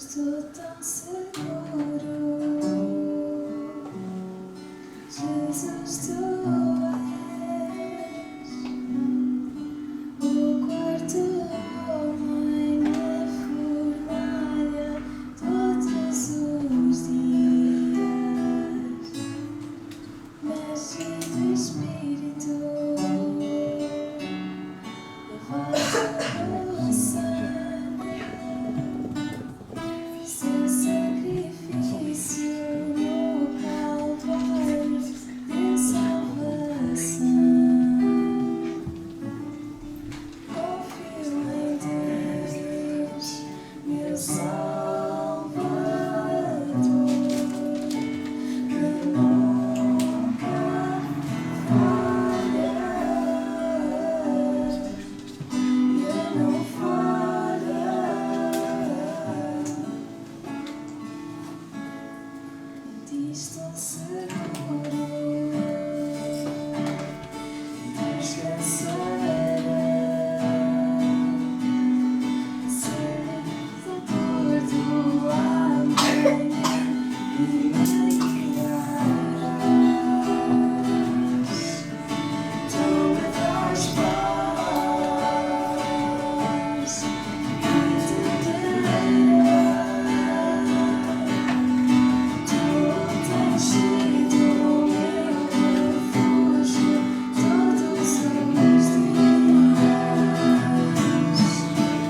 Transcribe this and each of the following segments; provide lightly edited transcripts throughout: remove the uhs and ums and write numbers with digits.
Estou tão seguro, Jesus, tu és o quarto homem na fornalha todos os dias, nascido Espírito, lavado pelo sangue, seu sacrifício no Calvário de salvação. Confio em Deus, meu Salvador, que nunca falha. Ele não falha. Em ti estou seguro, descansarei. Senhor do amanhã e me guiarás. Tu me dás paz e verdadeira. Tu tens sido o meu refúgio todos os dias.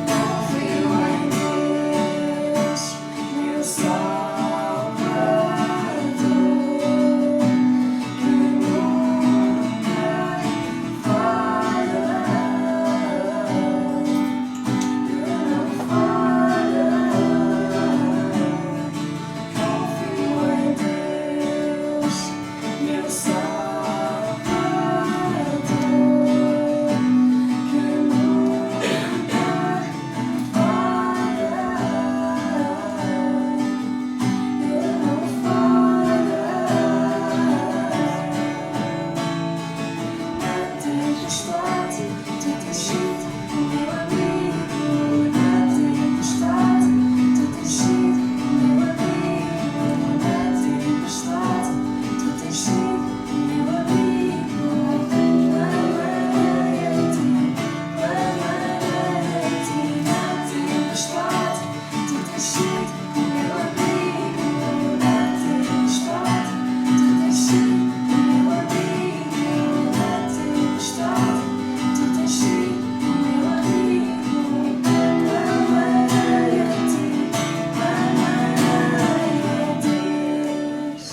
Confio em Deus, meu Salvador, que nunca falha. Ele não falha. Confio em Deus, meu Salvador, que nunca falha. Ele não falha. Na tempestade, tu tens sido o meu amigo. Na tempestade, tu tens sido o meu amigo. Na tempestade, tu tens sido o meu amigo. Clamarei a ti, clamarei a ti. Na tempestade, tu tens sido o meu amigo. Na tempestade, tu tens sido o meu amigo. Na tempestade, tu tens sido o meu amigo. Clamarei a ti, clamarei a Deus,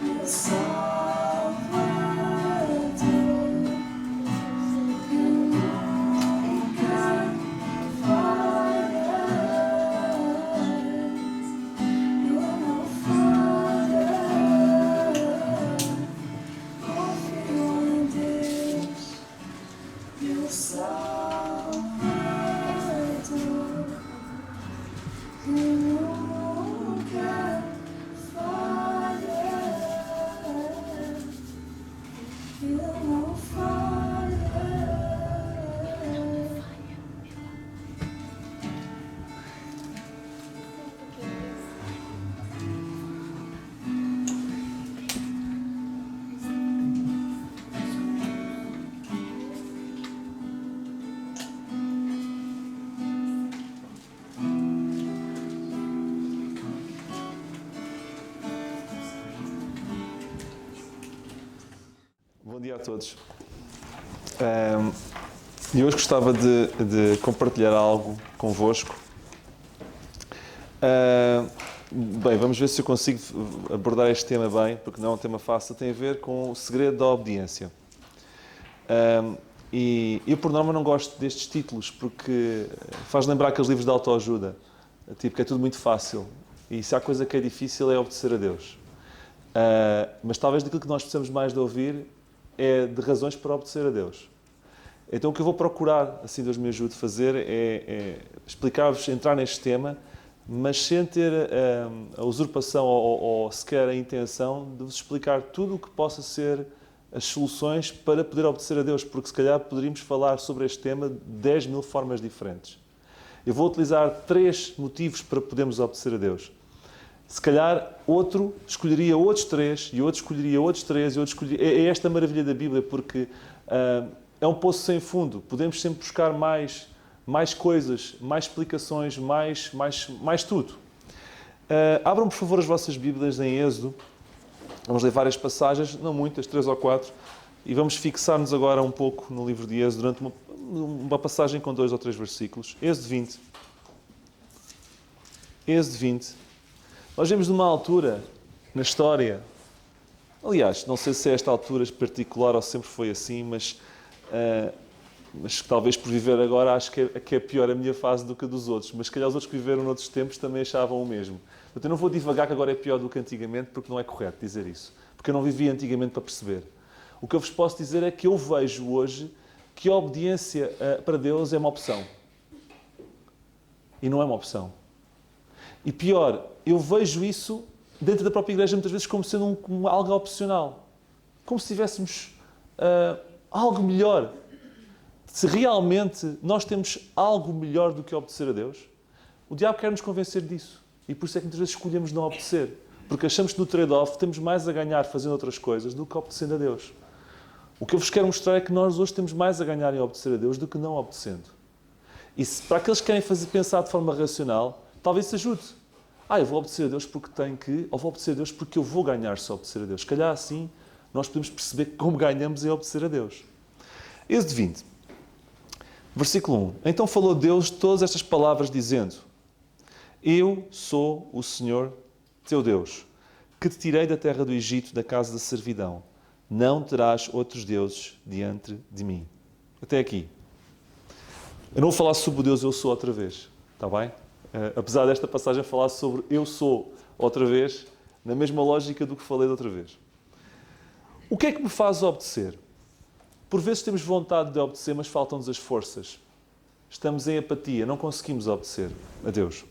meu Salvador, que nunca falha. Ele não falha. Confio em Deus, meu Salvador, que nunca falha. Ele não falha. Bom dia a todos. E hoje gostava de compartilhar algo convosco. Bem, vamos ver se eu consigo abordar este tema bem, porque não é um tema fácil. Tem a ver com o segredo da obediência. E eu, por norma, não gosto destes títulos, porque faz lembrar aqueles livros de autoajuda. Tipo, que é tudo muito fácil. E se há coisa que é difícil é obedecer a Deus. Mas talvez daquilo que nós precisamos mais de ouvir é de razões para obedecer a Deus. Então o que eu vou procurar, assim Deus me ajude a fazer, é explicar-vos, entrar neste tema, mas sem ter a usurpação ou sequer a intenção de vos explicar tudo o que possa ser as soluções para poder obedecer a Deus, porque se calhar poderíamos falar sobre este tema de 10 mil formas diferentes. Eu vou utilizar 3 motivos para podermos obedecer a Deus. Se calhar outro escolheria outros 3, e outro escolheria outros 3, e outro escolheria... É esta a maravilha da Bíblia, porque é um poço sem fundo. Podemos sempre buscar mais coisas, mais explicações, mais tudo. Abram, por favor, as vossas Bíblias em Êxodo. Vamos ler várias passagens, não muitas, 3 ou 4, e vamos fixar-nos agora um pouco no livro de Êxodo, durante uma passagem com 2 ou 3 versículos. Êxodo 20. Êxodo 20. Nós vemos numa altura na história, aliás, não sei se é esta altura particular ou sempre foi assim, mas talvez por viver agora acho que é pior a minha fase do que a dos outros, mas se calhar os outros que viveram noutros tempos também achavam o mesmo. Portanto, eu não vou divagar que agora é pior do que antigamente, porque não é correto dizer isso. Porque eu não vivi antigamente para perceber. O que eu vos posso dizer é que eu vejo hoje que a obediência para Deus é uma opção. E não é uma opção. E pior, eu vejo isso dentro da própria igreja muitas vezes como sendo algo opcional. Como se tivéssemos algo melhor. Se realmente nós temos algo melhor do que obedecer a Deus, o diabo quer nos convencer disso. E por isso é que muitas vezes escolhemos não obedecer. Porque achamos que no trade-off temos mais a ganhar fazendo outras coisas do que obedecendo a Deus. O que eu vos quero mostrar é que nós hoje temos mais a ganhar em obedecer a Deus do que não obedecendo. E se para aqueles que querem pensar de forma racional, talvez isso ajude. Eu vou obedecer a Deus porque tenho que, ou vou obedecer a Deus porque eu vou ganhar se obedecer a Deus. Se calhar assim nós podemos perceber como ganhamos em obedecer a Deus. Êxodo 20. Versículo 1. Então falou Deus todas estas palavras dizendo: Eu sou o Senhor teu Deus, que te tirei da terra do Egito, da casa da servidão. Não terás outros deuses diante de mim. Até aqui. Eu não vou falar sobre o Deus eu sou outra vez. Está bem? Apesar desta passagem falar sobre eu sou outra vez, na mesma lógica do que falei da outra vez. O que é que me faz obedecer? Por vezes temos vontade de obedecer, mas faltam-nos as forças. Estamos em apatia, não conseguimos obedecer a Deus.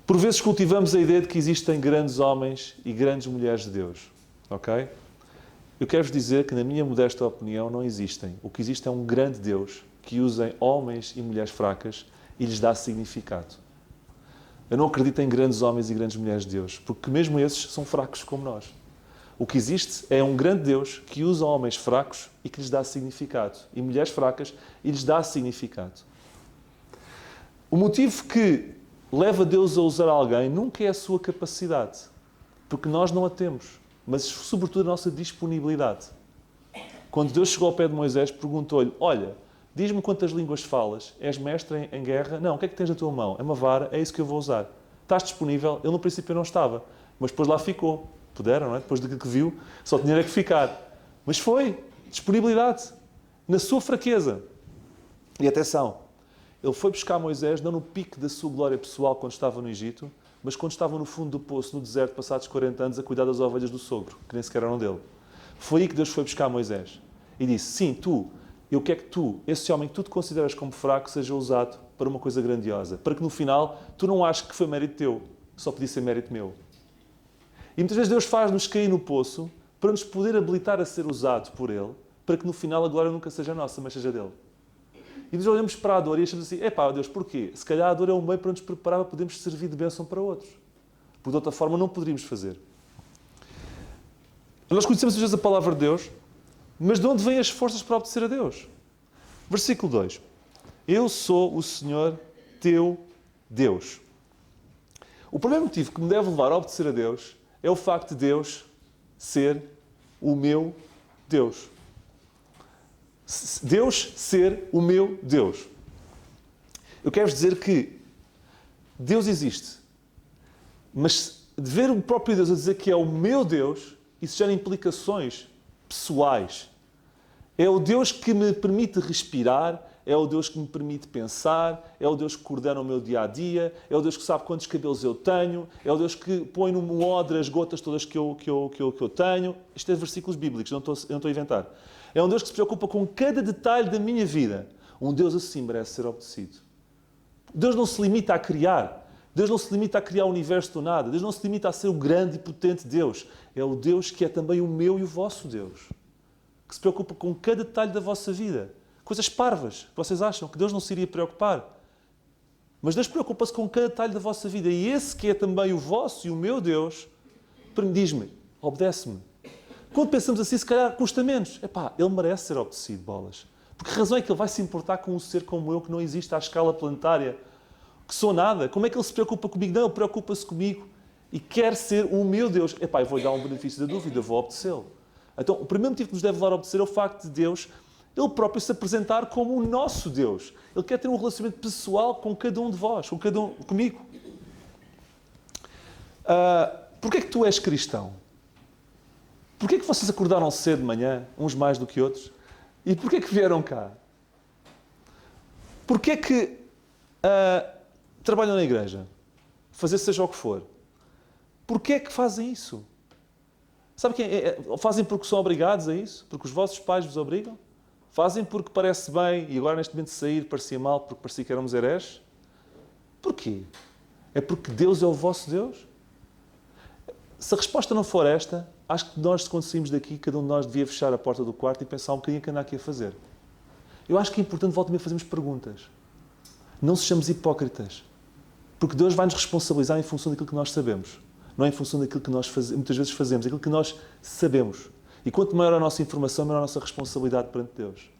Por vezes cultivamos a ideia de que existem grandes homens e grandes mulheres de Deus. Ok? Eu quero-vos dizer que, na minha modesta opinião, não existem. O que existe é um grande Deus que usa homens e mulheres fracas e lhes dá significado. Eu não acredito em grandes homens e grandes mulheres de Deus, porque mesmo esses são fracos como nós. O que existe é um grande Deus que usa homens fracos e que lhes dá significado. E mulheres fracas e lhes dá significado. O motivo que leva Deus a usar alguém nunca é a sua capacidade, porque nós não a temos, mas sobretudo a nossa disponibilidade. Quando Deus chegou ao pé de Moisés, perguntou-lhe: olha, diz-me quantas línguas falas? És mestre em guerra? Não, o que é que tens na tua mão? É uma vara, é isso que eu vou usar. Estás disponível? Ele no princípio não estava, mas depois lá ficou. Puderam, não é? Depois daquilo que viu, só tinha que ficar. Mas foi disponibilidade, na sua fraqueza. E atenção, ele foi buscar Moisés não no pico da sua glória pessoal quando estava no Egito, mas quando estava no fundo do poço, no deserto, passados 40 anos, a cuidar das ovelhas do sogro, que nem sequer eram dele. Foi aí que Deus foi buscar Moisés. E disse: sim, eu quero que tu, esse homem que tu te consideras como fraco, seja usado para uma coisa grandiosa. Para que no final, tu não aches que foi mérito teu, só podia ser mérito meu. E muitas vezes Deus faz-nos cair no poço para nos poder habilitar a ser usado por Ele, para que no final a glória nunca seja nossa, mas seja dele. E nós olhamos para a dor e achamos assim: Deus, porquê? Se calhar a dor é um meio para nos preparar para podermos servir de bênção para outros. Porque de outra forma não poderíamos fazer. Nós conhecemos às vezes a palavra de Deus, mas de onde vêm as forças para obedecer a Deus? Versículo 2. Eu sou o Senhor teu Deus. O primeiro motivo que me deve levar a obedecer a Deus é o facto de Deus ser o meu Deus. Deus ser o meu Deus. Eu quero-vos dizer que Deus existe, mas de ver o próprio Deus a dizer que é o meu Deus, isso gera implicações pessoais. É o Deus que me permite respirar, é o Deus que me permite pensar, é o Deus que coordena o meu dia-a-dia, é o Deus que sabe quantos cabelos eu tenho, é o Deus que põe num odre as gotas todas que eu tenho. Isto é versículos bíblicos, eu não estou a inventar. É um Deus que se preocupa com cada detalhe da minha vida. Um Deus assim merece ser obedecido. Deus não se limita a criar. Deus não se limita a criar o universo do nada. Deus não se limita a ser o grande e potente Deus. É o Deus que é também o meu e o vosso Deus. Que se preocupa com cada detalhe da vossa vida. Coisas parvas que vocês acham que Deus não se iria preocupar. Mas Deus preocupa-se com cada detalhe da vossa vida. E esse que é também o vosso e o meu Deus, diz-me, obedece-me. Quando pensamos assim, se calhar custa menos. Epá, ele merece ser obedecido, bolas. Porque a razão é que ele vai se importar com um ser como eu, que não existe à escala planetária, que sou nada. Como é que ele se preocupa comigo? Não, ele preocupa-se comigo e quer ser o meu Deus. Epá, eu vou-lhe dar um benefício da dúvida, vou obedecê-lo. Então, o primeiro motivo que nos deve levar a obedecer é o facto de Deus, Ele próprio, se apresentar como o nosso Deus. Ele quer ter um relacionamento pessoal com cada um de vós, comigo. Porquê é que tu és cristão? Porquê é que vocês acordaram cedo de manhã, uns mais do que outros? E porquê é que vieram cá? Porquê é que trabalham na igreja? Fazer seja o que for. Porquê é que fazem isso? Sabe quem fazem porque são obrigados a isso? Porque os vossos pais vos obrigam? Fazem porque parece bem e agora neste momento de sair parecia mal porque parecia que éramos hereges? Porquê? É porque Deus é o vosso Deus? Se a resposta não for esta, acho que nós, quando saímos daqui, cada um de nós devia fechar a porta do quarto e pensar um bocadinho o que anda aqui a fazer. Eu acho que é importante, volta e meia, fazermos perguntas. Não sejamos hipócritas. Porque Deus vai nos responsabilizar em função daquilo que nós sabemos. Não é em função daquilo que nós muitas vezes fazemos, aquilo que nós sabemos. E quanto maior a nossa informação, maior a nossa responsabilidade perante Deus.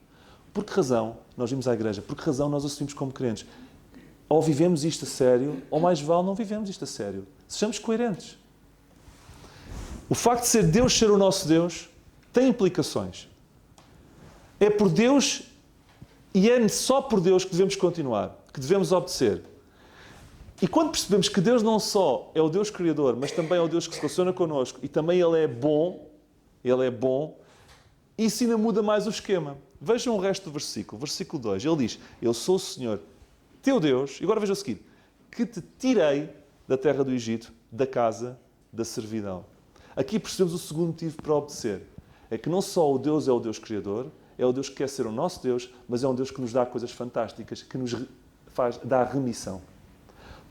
Por que razão nós vimos à igreja? Por que razão nós assumimos como crentes? Ou vivemos isto a sério, ou mais vale não vivemos isto a sério. Sejamos coerentes. O facto de ser Deus ser o nosso Deus tem implicações. É por Deus e é só por Deus que devemos continuar, que devemos obedecer. E quando percebemos que Deus não só é o Deus Criador, mas também é o Deus que se relaciona connosco e também Ele é bom, isso ainda muda mais o esquema. Vejam o resto do versículo 2. Ele diz, eu sou o Senhor, teu Deus, e agora veja o seguinte, que te tirei da terra do Egito, da casa da servidão. Aqui percebemos o segundo motivo para obedecer. É que não só o Deus é o Deus Criador, é o Deus que quer ser o nosso Deus, mas é um Deus que nos dá coisas fantásticas, que nos dá remissão.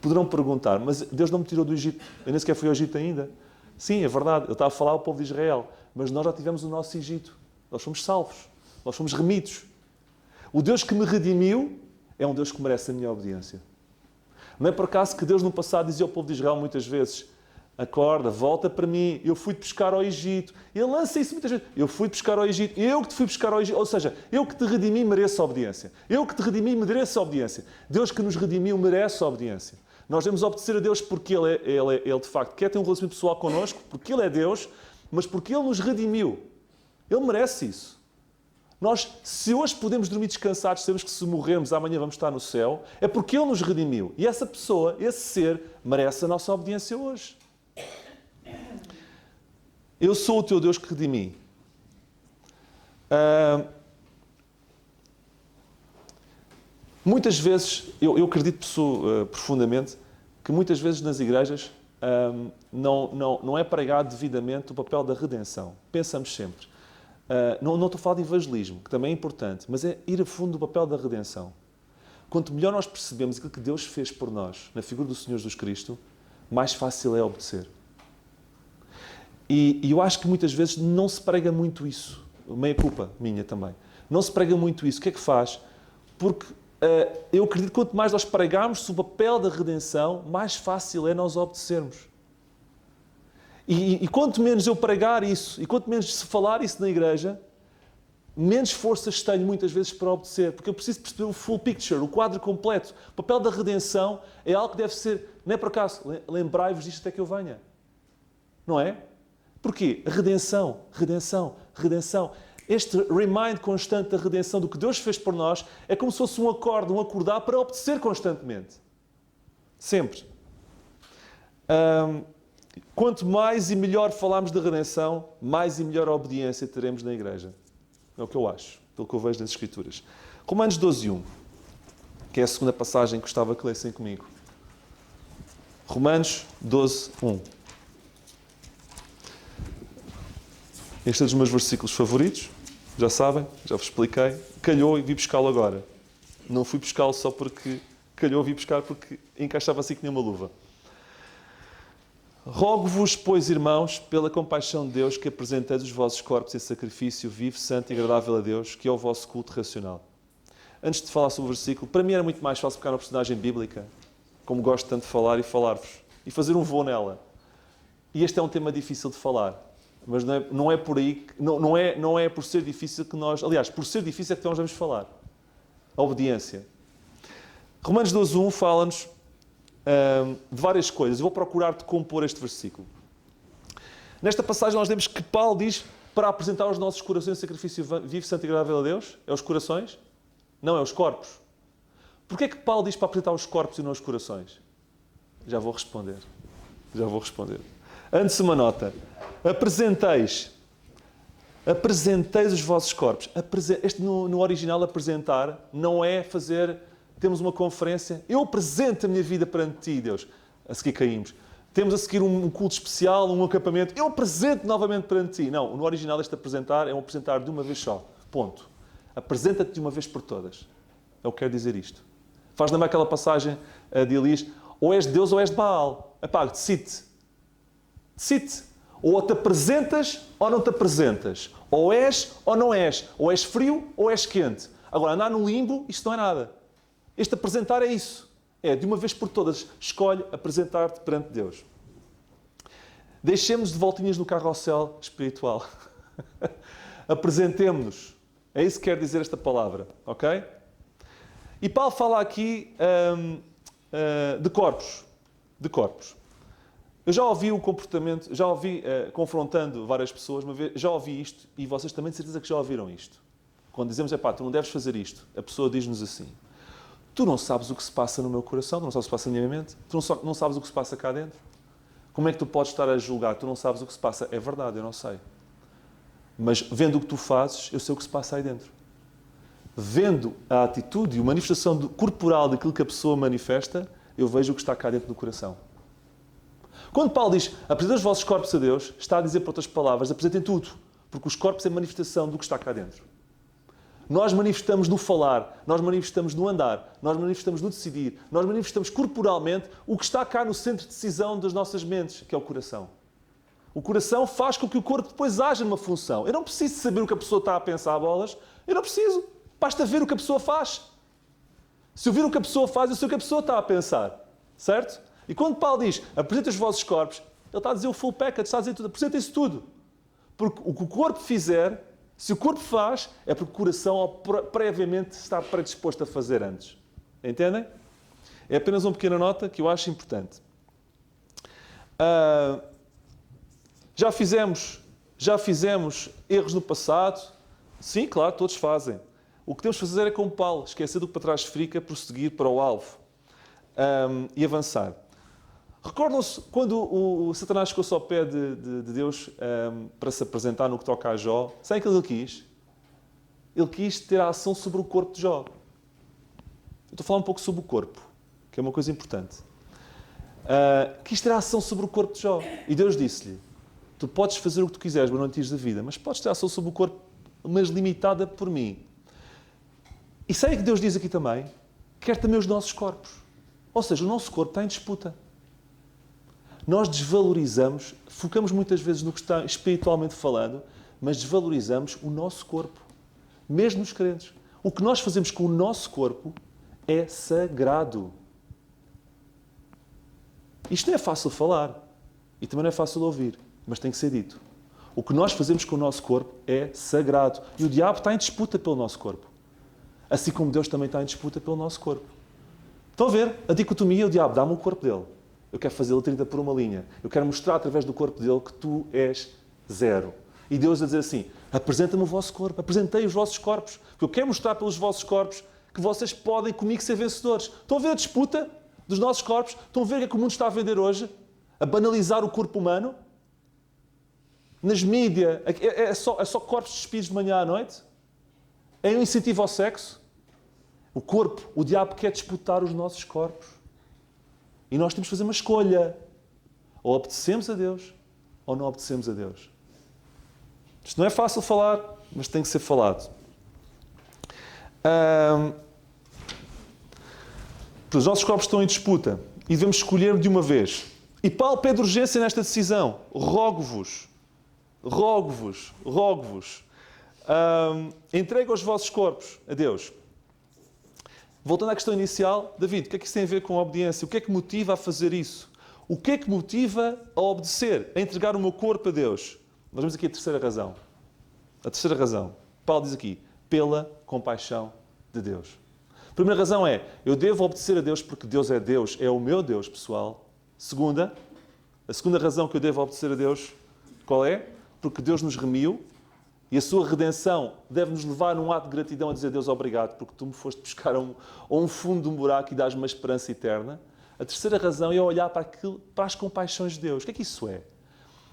Poderão perguntar, mas Deus não me tirou do Egito, eu nem sequer fui ao Egito ainda. Sim, é verdade, eu estava a falar ao povo de Israel, mas nós já tivemos o nosso Egito. Nós fomos salvos, nós fomos remidos. O Deus que me redimiu é um Deus que merece a minha obediência. Não é por acaso que Deus no passado dizia ao povo de Israel muitas vezes, acorda, volta para mim, eu fui-te pescar ao Egito. Ele lança isso muitas vezes. Eu fui-te pescar ao Egito, eu que te fui pescar ao Egito. Ou seja, eu que te redimi mereço a obediência. Eu que te redimi mereço a obediência. Deus que nos redimiu merece a obediência. Nós devemos obedecer a Deus porque Ele de facto quer ter um relacionamento pessoal connosco, porque Ele é Deus, mas porque Ele nos redimiu. Ele merece isso. Nós, se hoje podemos dormir descansados, sabemos que se morrermos amanhã vamos estar no céu, é porque Ele nos redimiu. E essa pessoa, esse ser, merece a nossa obediência hoje. Eu sou o teu Deus que redimi. Muitas vezes, eu acredito profundamente que muitas vezes nas igrejas não é pregado devidamente o papel da redenção. Pensamos sempre. Não estou a falar de evangelismo, que também é importante, mas é ir a fundo do papel da redenção. Quanto melhor nós percebemos aquilo que Deus fez por nós, na figura do Senhor Jesus Cristo, mais fácil é obedecer. E eu acho que muitas vezes não se prega muito isso. Meia culpa minha também. Não se prega muito isso. O que é que faz? Porque eu acredito que quanto mais nós pregarmos sobre o papel da redenção, mais fácil é nós obedecermos. E quanto menos eu pregar isso, e quanto menos se falar isso na igreja, menos forças tenho muitas vezes para obedecer. Porque eu preciso perceber o full picture, o quadro completo. O papel da redenção é algo que deve ser, não é por acaso, lembrai-vos disto até que eu venha. Não é? Porquê? Redenção. Este remind constante da redenção, do que Deus fez por nós, é como se fosse um acorde, um acordar para obedecer constantemente. Sempre. Quanto mais e melhor falarmos de redenção, mais e melhor obediência teremos na igreja. É o que eu acho, pelo que eu vejo nas Escrituras. Romanos 12:1, que é a segunda passagem que gostava que lessem comigo. Romanos 12:1. Este é dos meus versículos favoritos, já sabem, já vos expliquei. Calhou e vim buscá-lo agora. Não fui buscá-lo só porque calhou, vim buscar porque encaixava assim que nem uma luva. Rogo-vos, pois, irmãos, pela compaixão de Deus, que apresenteis os vossos corpos em sacrifício vivo, santo e agradável a Deus, que é o vosso culto racional. Antes de falar sobre o versículo, para mim era muito mais fácil pegar uma personagem bíblica como gosto tanto de falar e falar-vos, e fazer um voo nela. E este é um tema difícil de falar, mas não é por aí, não é por ser difícil que nós, aliás, por ser difícil é que nós vamos falar. A obediência. Romanos 12:1 fala-nos de várias coisas. Eu vou procurar decompor este versículo. Nesta passagem nós vemos que Paulo diz para apresentar os nossos corações em sacrifício vivo, santo e agradável a Deus. É os corações? Não, é os corpos. Porquê é que Paulo diz para apresentar os corpos e não os corações? Já vou responder. Antes uma nota. Apresenteis os vossos corpos. No original, apresentar não é fazer... Temos uma conferência. Eu apresento a minha vida perante ti, Deus. A seguir caímos. Temos a seguir um culto especial, um acampamento. Eu apresento novamente perante ti. Não, no original este apresentar é um apresentar de uma vez só. Ponto. Apresenta-te de uma vez por todas. É o que quero dizer isto. Faz lembrar aquela passagem de Elias. Ou és de Deus ou és de Baal. Epá, decide-te. Decide-te. Ou te apresentas ou não te apresentas. Ou és ou não és. Ou és frio ou és quente. Agora, andar no limbo, isto não é nada. Este apresentar é isso. É, de uma vez por todas, escolhe apresentar-te perante Deus. Deixemos de voltinhas no carrossel espiritual. Apresentemo-nos. É isso que quer dizer esta palavra, ok? E Paulo fala aqui de corpos. De corpos. Eu já ouvi o comportamento, já ouvi confrontando várias pessoas, já ouvi isto e vocês também de certeza que já ouviram isto. Quando dizemos, tu não deves fazer isto, a pessoa diz-nos assim: tu não sabes o que se passa no meu coração, tu não sabes o que se passa na minha mente, tu não sabes o que se passa cá dentro. Como é que tu podes estar a julgar? Tu não sabes o que se passa. É verdade, eu não sei. Mas vendo o que tu fazes, eu sei o que se passa aí dentro. Vendo a atitude e a manifestação corporal daquilo que a pessoa manifesta, eu vejo o que está cá dentro do coração. Quando Paulo diz, apresentem os vossos corpos a Deus, está a dizer, por outras palavras, apresentem tudo. Porque os corpos é a manifestação do que está cá dentro. Nós manifestamos no falar, nós manifestamos no andar, nós manifestamos no decidir, nós manifestamos corporalmente o que está cá no centro de decisão das nossas mentes, que é o coração. O coração faz com que o corpo depois haja numa função. Eu não preciso saber o que a pessoa está a pensar a bolas, eu não preciso. Basta ver o que a pessoa faz. Se eu vir o que a pessoa faz, eu sei o que a pessoa está a pensar. Certo? E quando Paulo diz, apresentem os vossos corpos, ele está a dizer o full package, está a dizer tudo, apresentem-se tudo. Porque o que o corpo fizer, se o corpo faz, é porque o coração previamente está predisposto a fazer antes. Entendem? É apenas uma pequena nota que eu acho importante. Já fizemos erros no passado? Sim, claro, todos fazem. O que temos de fazer é como Paulo, esquecer do que para trás fica, prosseguir para o alvo e avançar. Recordam-se quando o Satanás chegou-se ao pé de Deus para se apresentar no que toca a Jó? Sabe o que ele quis? Ele quis ter a ação sobre o corpo de Jó. Eu estou a falar um pouco sobre o corpo, que é uma coisa importante. Quis ter a ação sobre o corpo de Jó. E Deus disse-lhe, tu podes fazer o que tu quiseres, mas não tires da vida, mas podes ter a ação sobre o corpo, mas limitada por mim. E sabe o que Deus diz aqui também? Quer também os nossos corpos. Ou seja, o nosso corpo está em disputa. Nós desvalorizamos, focamos muitas vezes no que está espiritualmente falando, mas desvalorizamos o nosso corpo. Mesmo os crentes. O que nós fazemos com o nosso corpo é sagrado. Isto não é fácil falar. E também não é fácil ouvir. Mas tem que ser dito. O que nós fazemos com o nosso corpo é sagrado. E o diabo está em disputa pelo nosso corpo. Assim como Deus também está em disputa pelo nosso corpo. Estão a ver? A dicotomia, o diabo dá-me o corpo dele. Eu quero fazê-lo 30 por uma linha. Eu quero mostrar através do corpo dele que tu és zero. E Deus a dizer assim, apresenta-me o vosso corpo, apresentei os vossos corpos. Porque eu quero mostrar pelos vossos corpos que vocês podem comigo ser vencedores. Estão a ver a disputa dos nossos corpos? Estão a ver o que é que o mundo está a vender hoje? A banalizar o corpo humano? Nas mídias, é só corpos despidos de manhã à noite? É um incentivo ao sexo? O corpo, o diabo quer disputar os nossos corpos. E nós temos que fazer uma escolha. Ou obedecemos a Deus, ou não obedecemos a Deus. Isto não é fácil falar, mas tem que ser falado. Os nossos corpos estão em disputa e devemos escolher de uma vez. E Paulo pede urgência nesta decisão. Rogo-vos. Entregue os vossos corpos a Deus. voltando à questão inicial, David, o que é que isso tem a ver com a obediência? O que é que motiva a fazer isso? O que é que motiva a obedecer, a entregar o meu corpo a Deus? Nós vemos aqui a terceira razão. A terceira razão. Paulo diz aqui, pela compaixão de Deus. A primeira razão é, eu devo obedecer a Deus porque Deus, é o meu Deus, pessoal. A segunda razão que eu devo obedecer a Deus, qual é? Porque Deus nos remiu e a sua redenção deve nos levar num ato de gratidão a dizer a Deus obrigado porque tu me foste buscar a um fundo de um buraco e dás-me uma esperança eterna. A terceira razão é olhar para as compaixões de Deus. O que é que isso é?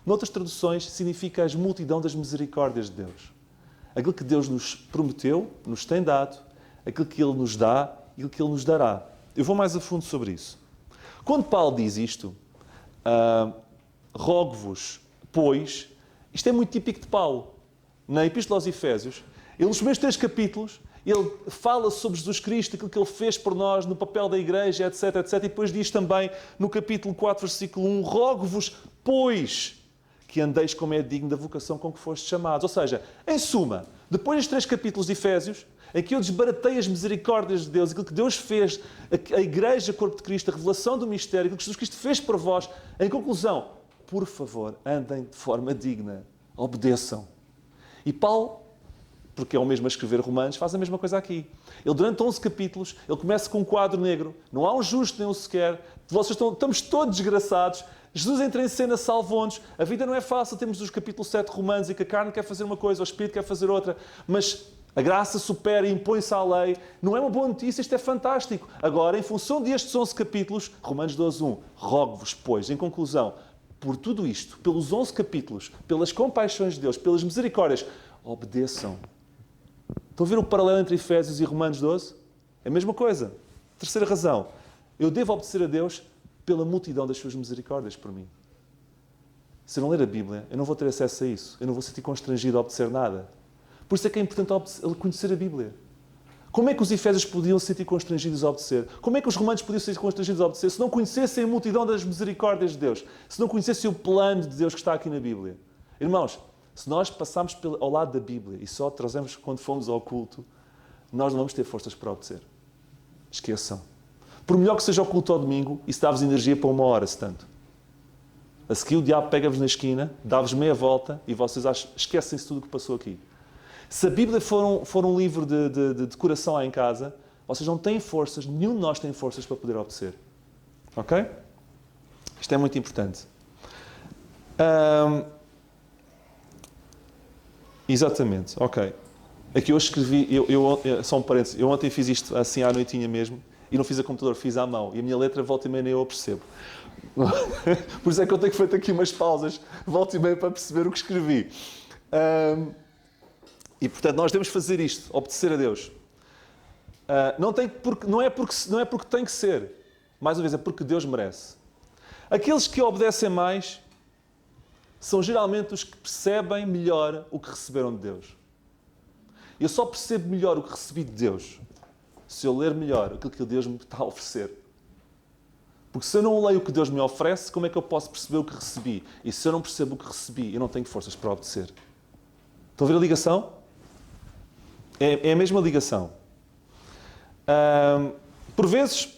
Noutras traduções, significa a multidão das misericórdias de Deus. Aquilo que Deus nos prometeu, nos tem dado, aquilo que Ele nos dá e aquilo que Ele nos dará. Eu vou mais a fundo sobre isso. Quando Paulo diz isto, rogo-vos, pois, isto é muito típico de Paulo. Na Epístola aos Efésios, ele, nos primeiros 3 capítulos, ele fala sobre Jesus Cristo, aquilo que Ele fez por nós, no papel da Igreja, etc, etc. E depois diz também, no capítulo 4, versículo 1, rogo-vos, pois, que andeis como é digno da vocação com que fostes chamados. Ou seja, em suma, depois dos 3 capítulos de Efésios, em que eu desbaratei as misericórdias de Deus, aquilo que Deus fez, a Igreja, Corpo de Cristo, a revelação do mistério, aquilo que Jesus Cristo fez por vós, em conclusão, por favor, andem de forma digna, obedeçam. E Paulo, porque é o mesmo a escrever Romanos, faz a mesma coisa aqui. Ele, durante 11 capítulos, ele começa com um quadro negro. Não há um justo nem um sequer. Estamos todos desgraçados. Jesus entra em cena, salvou-nos. A vida não é fácil. Temos os capítulos 7 de Romanos em que a carne quer fazer uma coisa, o espírito quer fazer outra. Mas a graça supera e impõe-se à lei. Não é uma boa notícia, isto é fantástico. Agora, em função destes 11 capítulos, Romanos 12:1, rogo-vos, pois, em conclusão, por tudo isto, pelos 11 capítulos, pelas compaixões de Deus, pelas misericórdias, obedeçam. Estão a ver o paralelo entre Efésios e Romanos 12? É a mesma coisa. Terceira razão. Eu devo obedecer a Deus pela multidão das suas misericórdias por mim. Se eu não ler a Bíblia, eu não vou ter acesso a isso. Eu não vou sentir constrangido a obedecer nada. Por isso é que é importante conhecer a Bíblia. Como é que os Efésios podiam se sentir constrangidos a obedecer? Como é que os Romanos podiam se sentir constrangidos a obedecer se não conhecessem a multidão das misericórdias de Deus? Se não conhecessem o plano de Deus que está aqui na Bíblia? Irmãos, se nós passarmos ao lado da Bíblia e só a trazemos quando fomos ao culto, nós não vamos ter forças para obedecer. Esqueçam. Por melhor que seja o culto ao domingo, isso dá-vos energia para 1 hora, se tanto. A seguir o diabo pega-vos na esquina, dá-vos meia volta e vocês esquecem-se tudo o que passou aqui. Se a Bíblia for um livro de decoração lá em casa, vocês não têm forças, nenhum de nós tem forças para poder obedecer. Ok? Isto é muito importante. Exatamente, ok. Aqui eu escrevi, só um parênteses, eu ontem fiz isto assim à noitinha mesmo, e não fiz a computador, fiz à mão, e a minha letra volta e meia nem eu a percebo. Por isso é que eu tenho feito aqui umas pausas, volta e meia para perceber o que escrevi. E portanto nós devemos fazer isto, obedecer a Deus. Não é porque tem que ser, mais uma vez, é porque Deus merece. Aqueles que obedecem mais são geralmente os que percebem melhor o que receberam de Deus. Eu só percebo melhor o que recebi de Deus se eu ler melhor aquilo que Deus me está a oferecer. Porque se eu não leio o que Deus me oferece, como é que eu posso perceber o que recebi? E se eu não percebo o que recebi, eu não tenho forças para obedecer. Estão a ver a ligação? É a mesma ligação. Por vezes...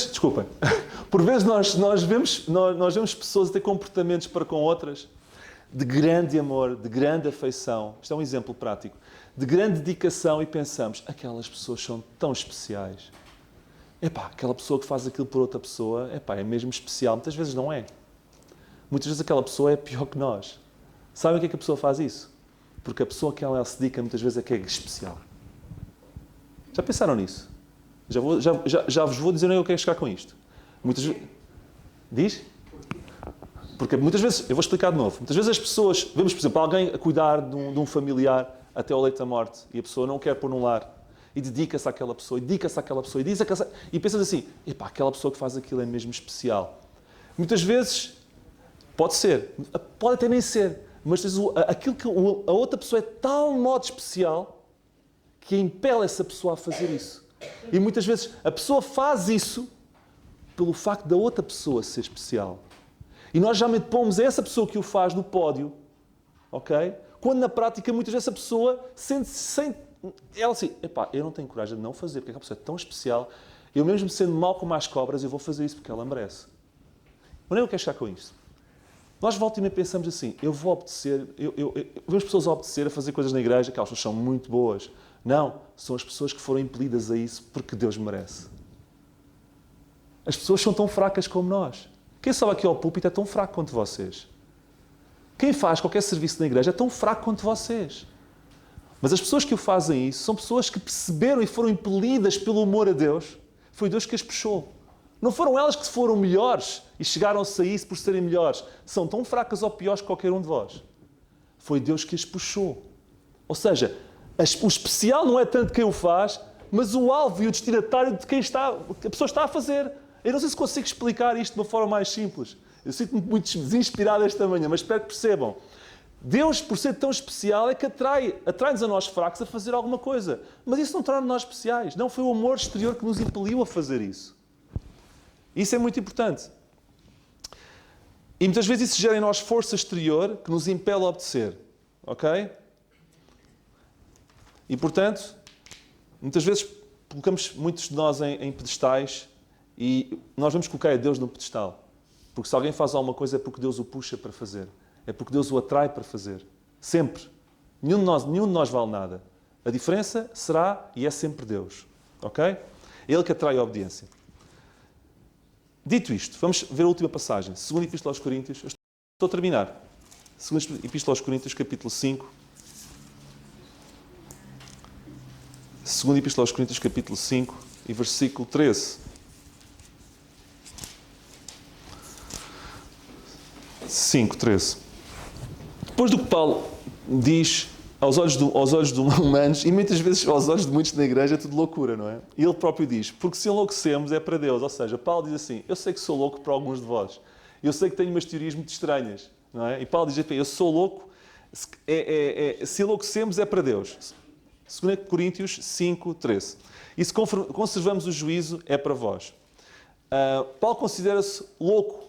desculpem, por vezes nós vemos pessoas a ter comportamentos para com outras de grande amor, de grande afeição. Isto é um exemplo prático. De grande dedicação e pensamos, aquelas pessoas são tão especiais. Aquela pessoa que faz aquilo por outra pessoa, é mesmo especial. Muitas vezes não é. Muitas vezes aquela pessoa é pior que nós. Sabem o que é que a pessoa faz isso? Porque a pessoa que ela se dedica muitas vezes é que é especial. Já pensaram nisso? Já vos vou dizer onde eu quero chegar com isto. Muitas vezes... Diz? Porque muitas vezes... Eu vou explicar de novo. Muitas vezes as pessoas... Vemos, por exemplo, alguém a cuidar de um familiar até ao leito da morte e a pessoa não quer pôr num lar e dedica-se àquela pessoa, e pensas assim, aquela pessoa que faz aquilo é mesmo especial. Muitas vezes pode ser, pode até nem ser, mas aquilo que a outra pessoa é de tal modo especial que impele essa pessoa a fazer isso. E muitas vezes a pessoa faz isso pelo facto da outra pessoa ser especial. E nós geralmente pomos essa pessoa que o faz no pódio, ok? quando na prática muitas vezes a pessoa sente-se sem... Ela assim, epá, eu não tenho coragem de não fazer, porque aquela pessoa é tão especial, eu mesmo sendo mau como as cobras, eu vou fazer isso porque ela merece. Mas nem eu quero chegar com isto. Nós volta e meia pensamos assim, eu vou obedecer, eu vejo as pessoas a obedecer, a fazer coisas na igreja, que elas são muito boas. Não, são as pessoas que foram impelidas a isso porque Deus merece. As pessoas são tão fracas como nós. Quem sobe aqui ao púlpito é tão fraco quanto vocês. Quem faz qualquer serviço na igreja é tão fraco quanto vocês. Mas as pessoas que o fazem isso são pessoas que perceberam e foram impelidas pelo amor a Deus. Foi Deus que as puxou. Não foram elas que foram melhores e chegaram-se a isso por serem melhores. São tão fracas ou piores que qualquer um de vós. Foi Deus que as puxou. Ou seja, o especial não é tanto quem o faz, mas o alvo e o destinatário de quem a pessoa está a fazer. Eu não sei se consigo explicar isto de uma forma mais simples. Eu sinto-me muito desinspirado esta manhã, mas espero que percebam. Deus, por ser tão especial, é que atrai-nos a nós fracos a fazer alguma coisa. Mas isso não torna nós especiais. Não foi o amor exterior que nos impeliu a fazer isso. Isso é muito importante. E muitas vezes isso gera em nós força exterior que nos impele a obedecer. Ok? E, portanto, muitas vezes colocamos muitos de nós em pedestais e nós vamos colocar a Deus no pedestal. Porque se alguém faz alguma coisa é porque Deus o puxa para fazer. É porque Deus o atrai para fazer. Sempre. Nenhum de nós vale nada. A diferença será e é sempre Deus. Ok? É Ele que atrai a obediência. Dito isto, vamos ver a última passagem. 2ª Epístola aos Coríntios. Estou a terminar. 2ª Epístola aos Coríntios, capítulo 5. 2ª Epístola aos Coríntios, capítulo 5 e versículo 13. 5:13. Depois do que Paulo diz aos olhos de humanos, e muitas vezes aos olhos de muitos na igreja, é tudo loucura, não é? E ele próprio diz, porque se enlouquecemos é para Deus. Ou seja, Paulo diz assim, eu sei que sou louco para alguns de vós. Eu sei que tenho umas teorias muito estranhas, não é? E Paulo diz, eu sou louco, se enlouquecemos é para Deus. 2 Coríntios 5:13. E se conservamos o juízo é para vós. Paulo considera-se louco.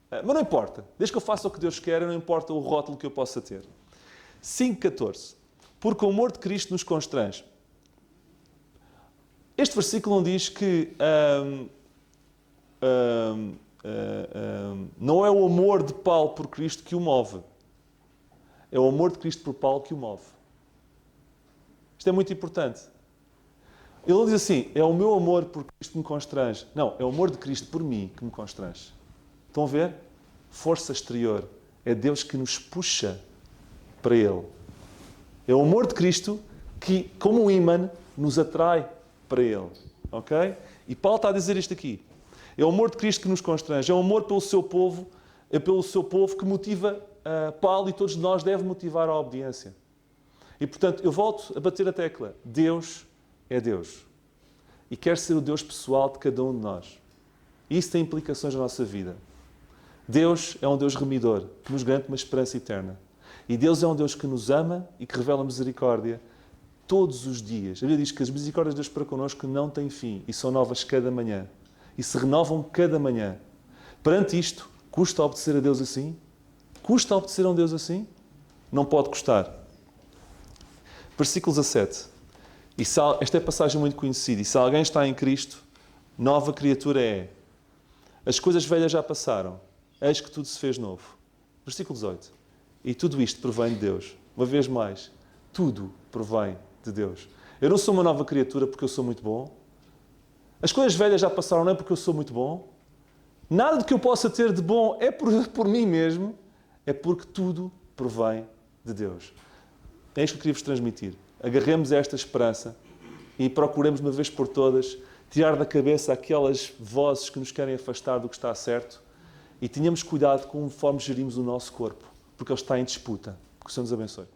Mas não importa. Desde que eu faça o que Deus quer, não importa o rótulo que eu possa ter. 5:14. Porque o amor de Cristo nos constrange. Este versículo não diz que não é o amor de Paulo por Cristo que o move. É o amor de Cristo por Paulo que o move. Isto é muito importante. Ele não diz assim, é o meu amor por Cristo que me constrange. Não, é o amor de Cristo por mim que me constrange. Estão a ver? Força exterior. É Deus que nos puxa para Ele. É o amor de Cristo que, como um ímã, nos atrai para Ele. Ok? E Paulo está a dizer isto aqui. É o amor de Cristo que nos constrange. É o amor pelo seu povo, que motiva Paulo e todos nós deve motivar a obediência. E, portanto, eu volto a bater a tecla. Deus é Deus. E quer ser o Deus pessoal de cada um de nós. E isso tem implicações na nossa vida. Deus é um Deus remidor, que nos garante uma esperança eterna. E Deus é um Deus que nos ama e que revela misericórdia todos os dias. A Bíblia diz que as misericórdias de Deus para connosco não têm fim e são novas cada manhã. E se renovam cada manhã. Perante isto, custa obedecer a Deus assim? Custa obedecer a um Deus assim? Não pode custar. Versículo 17. Esta é a passagem muito conhecida. E se alguém está em Cristo, nova criatura é. As coisas velhas já passaram. Eis que tudo se fez novo. Versículo 18. E tudo isto provém de Deus. Uma vez mais, tudo provém de Deus. Eu não sou uma nova criatura porque eu sou muito bom. As coisas velhas já passaram não é porque eu sou muito bom. Nada do que eu possa ter de bom é por mim mesmo. É porque tudo provém de Deus. É isto que eu queria vos transmitir. Agarremos a esta esperança e procuremos, uma vez por todas, tirar da cabeça aquelas vozes que nos querem afastar do que está certo e tenhamos cuidado conforme gerimos o nosso corpo, porque ele está em disputa. Que o Senhor nos abençoe.